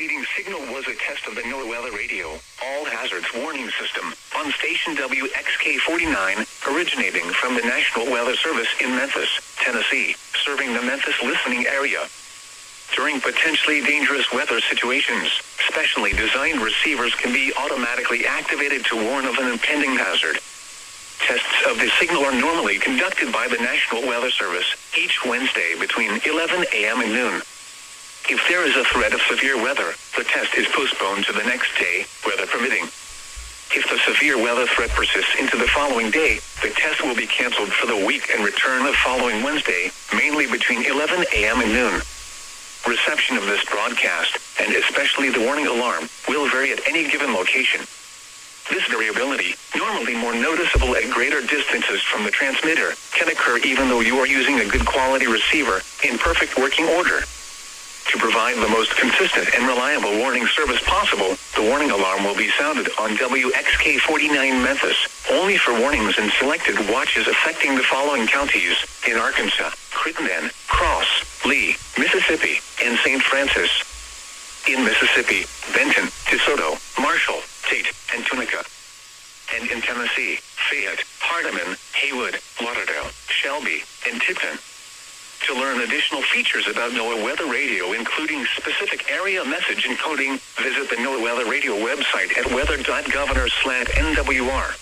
preceding signal was a test of the NOAA Weather Radio All Hazards Warning System on station WXK-49, originating from the National Weather Service in Memphis, Tennessee, serving the Memphis listening area. During potentially dangerous weather situations, specially designed receivers can be automatically activated to warn of an impending hazard. Tests of the signal are normally conducted by the National Weather Service each Wednesday between 11 a.m. and noon. If there is a threat of severe weather, the test is postponed to the next day, weather permitting. If the severe weather threat persists into the following day, the test will be canceled for the week and return the following Wednesday, mainly between 11 a.m. and noon. Reception of this broadcast, and especially the warning alarm, will vary at any given location. This variability, normally more noticeable at greater distances from the transmitter, can occur even though you are using a good quality receiver in perfect working order. To provide the most consistent and reliable warning service possible, the warning alarm will be sounded on WXK-49 Memphis, only for warnings in selected watches affecting the following counties in Arkansas: Crittenden, Cross, Lee, Mississippi, and St. Francis. In Mississippi, Benton, DeSoto, Marshall, Tate, and Tunica. And in Tennessee, Fayette, Hardeman, Haywood, Lauderdale, Shelby, and Tipton. To learn additional features about NOAA Weather Radio, including specific area message encoding, visit the NOAA Weather Radio website at weather.governor/NWR.